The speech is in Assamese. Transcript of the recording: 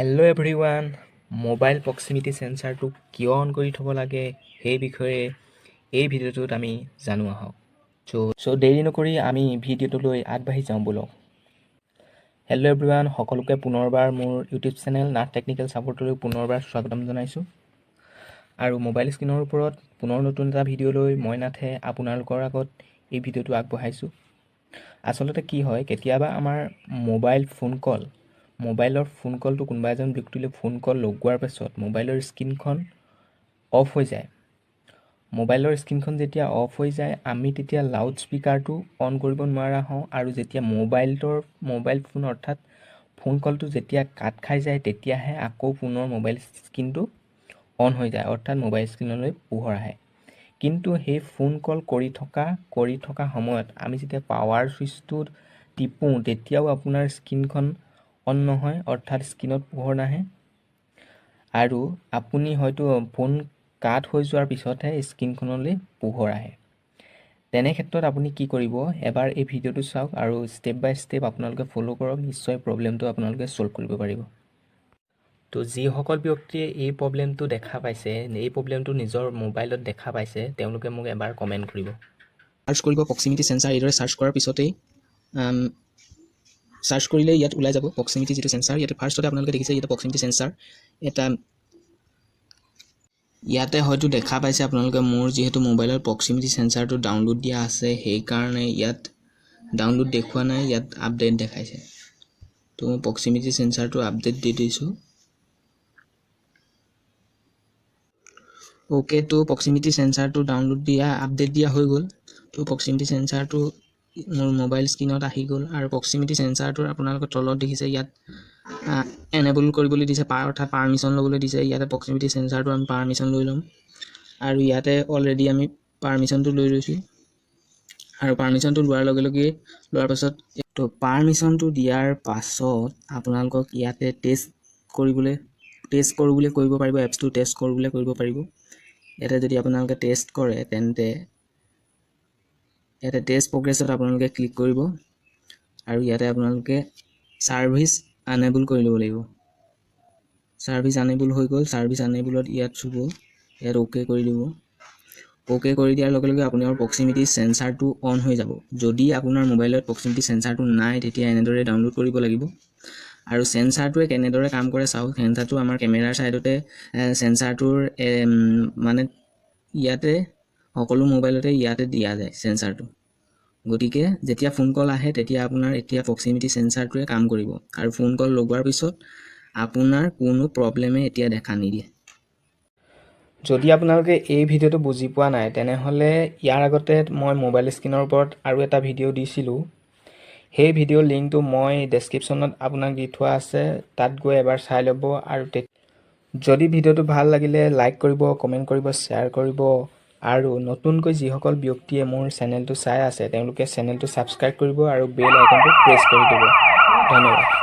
হেল্ল' এভৰিৱান, মোবাইল প্ৰক্সিমিটি সেন্সাৰটো কিয় অন কৰি থ'ব লাগে সেই বিষয়ে এই ভিডিঅ'টোত আমি জানো আহক। চ' দেৰি নকৰি আমি ভিডিঅ'টোলৈ আগবাঢ়ি যাওঁ ব'লক। হেল্ল' এভৰিৱান, সকলোকে পুনৰবাৰ মোৰ ইউটিউব চেনেল নাথ টেকনিকেল ছাপোৰ্টলৈ পুনৰবাৰ স্বাগতম জনাইছোঁ। আৰু মোবাইল স্ক্ৰীনৰ ওপৰত পুনৰ নতুন এটা ভিডিঅ'লৈ মই নাথে আপোনালোকৰ আগত এই ভিডিঅ'টো আগবঢ়াইছোঁ। আচলতে কি হয়, কেতিয়াবা আমাৰ মোবাইলৰ ফোন কলটো কোনোবা এজন ব্যক্তিলৈ ফোন কল লগোৱাৰ পাছত মোবাইলৰ স্ক্ৰীনখন অফ হৈ যায়। মোবাইলৰ স্ক্ৰীনখন যেতিয়া অফ হৈ যায়, আমি তেতিয়া লাউড স্পীকাৰটো অন কৰিব নোৱাৰা হওঁ, আৰু যেতিয়া মোবাইল ফোন অৰ্থাৎ ফোন কলটো যেতিয়া কাট খাই যায়, তেতিয়াহে আকৌ পুনৰ মোবাইল স্ক্ৰীনটো অন হৈ যায়, অৰ্থাৎ মোবাইল স্ক্ৰীনলৈ পোহৰ আহে। কিন্তু সেই ফোন কল কৰি থকা সময়ত আমি যেতিয়া পাৱাৰ ছুইচটো টিপোঁ, তেতিয়াও আপোনাৰ স্ক্ৰীনখন অন নহয়, অৰ্থাৎ স্ক্ৰীনত পোহৰ নাহে, আৰু আপুনি হয়তো ফোন কাট হৈ যোৱাৰ পিছতহে স্ক্ৰীনখনলৈ পোহৰ আহে। তেনে ক্ষেত্ৰত আপুনি কি কৰিব, এবাৰ এই ভিডিঅ'টো চাওক আৰু ষ্টেপ বাই ষ্টেপ আপোনালোকে ফ'ল' কৰক, নিশ্চয় প্ৰব্লেমটো আপোনালোকে ছল্ভ কৰিব পাৰিব। তো যিসকল ব্যক্তিয়ে এই প্ৰব্লেমটো দেখা পাইছে, এই প্ৰব্লেমটো নিজৰ মোবাইলত দেখা পাইছে, তেওঁলোকে মোক এবাৰ কমেণ্ট কৰিব। সাৰ্চ কৰিব প্ৰক্সিমিটি সেন্সাৰ। এইদৰে সাৰ্চ কৰাৰ পিছতেই সাৰ্চ কৰিলে ইয়াত ওলাই যাব প্ৰক্সিমিটি যিটো সেন্সাৰ। ইয়াতে ফাৰ্ষ্টতে আপোনালোকে দেখিছে ইয়াতে প্ৰক্সিমিটি সেন্সাৰ এটা, ইয়াতে হয়তো দেখা পাইছে আপোনালোকে মোৰ যিহেতু মোবাইলত প্ৰক্সিমিটি সেন্সাৰটো ডাউনলোড দিয়া আছে, সেইকাৰণে ইয়াত ডাউনলোড দেখুওৱা নাই, ইয়াত আপডেট দেখাইছে। তো মই প্ৰক্সিমিটি সেন্সাৰটো আপডেট দি দিছোঁ। অ'কে, তো প্ৰক্সিমিটি সেন্সাৰটো ডাউনলোড দিয়া আপডেট দিয়া হৈ গ'ল। তো প্ৰক্সিমিটি সেন্সাৰটো মোৰ মোবাইল স্ক্ৰীনত আহি গ'ল, আৰু প্ৰক্সিমিটি সেন্সাৰটোৰ আপোনালোকে তলত দেখিছে ইয়াত এনেবল কৰিবলৈ দিছে, অৰ্থাৎ পাৰ্মিশ্যন ল'বলৈ দিছে। ইয়াতে প্ৰক্সিমিটি সেন্সাৰটো আমি পাৰ্মিশ্যন লৈ ল'ম, আৰু ইয়াতে অলৰেডি আমি পাৰ্মিশ্যনটো লৈ লৈছোঁ। আৰু পাৰ্মিশ্যনটো লোৱাৰ পাছত তো পাৰ্মিশ্যনটো দিয়াৰ পাছত আপোনালোকক ইয়াতে টেষ্ট কৰোঁ বুলি কৰিব পাৰিব, এপছটো টেষ্ট কৰোঁ বুলি কৰিব পাৰিব। ইয়াতে যদি আপোনালোকে টেষ্ট কৰে, তেন্তে ইয়াতে টেষ্ট প্ৰগ্ৰেছত আপোনালোকে ক্লিক কৰিব, আৰু ইয়াতে আপোনালোকে ছাৰ্ভিচ আনেবল কৰি ল'ব লাগিব। ছাৰ্ভিচ আনেবল হৈ গ'ল। ছাৰ্ভিচ আনেবলত ইয়াত চুব, ইয়াত অ'কে কৰি দিব। অ'কে কৰি দিয়াৰ লগে লগে আপোনাৰ প্ৰক্সিমিটি সেন্সাৰটো অন হৈ যাব। যদি আপোনাৰ মোবাইলত প্ৰক্সিমিটি সেন্সাৰটো নাই, তেতিয়া এনেদৰে ডাউনলোড কৰিব লাগিব। আৰু সেন্সাৰটোৱে কেনেদৰে কাম কৰে চাওক। সেন্সাৰটো আমাৰ কেমেৰাৰ ছাইডতে সেন্সাৰটোৰ মানে ইয়াতে সকলো মোবাইলতে ইয়াতে দিয়া যায় সেন্সাৰটো। গতিকে যেতিয়া ফোন কল আহে, তেতিয়া আপোনাৰ এতিয়া প্ৰক্সিমিটি সেন্সাৰটোৱে কাম কৰিব, আৰু ফোন কল লগোৱাৰ পিছত আপোনাৰ কোনো প্ৰব্লেমে এতিয়া দেখা নিদিয়ে। যদি আপোনালোকে এই ভিডিঅ'টো বুজি পোৱা নাই, তেনেহ'লে ইয়াৰ আগতে মই মোবাইল স্ক্ৰীনৰ ওপৰত আৰু এটা ভিডিঅ' দিছিলোঁ। সেই ভিডিঅ'ৰ লিংকটো মই ডেছক্ৰিপশ্যনত আপোনাক দি থোৱা আছে, তাত গৈ এবাৰ চাই ল'ব। আৰু যদি ভিডিঅ'টো ভাল লাগিলে লাইক কৰিব, কমেণ্ট কৰিব, শ্বেয়াৰ কৰিব, আৰু নতুনকৈ যিসকল ব্যক্তিয়ে মোৰ চেনেলটো চাই আছে, তেওঁলোকে চেনেলটো ছাবস্ক্ৰাইব কৰিব আৰু বেল আইকনটো প্ৰেছ কৰি দিব। ধন্যবাদ।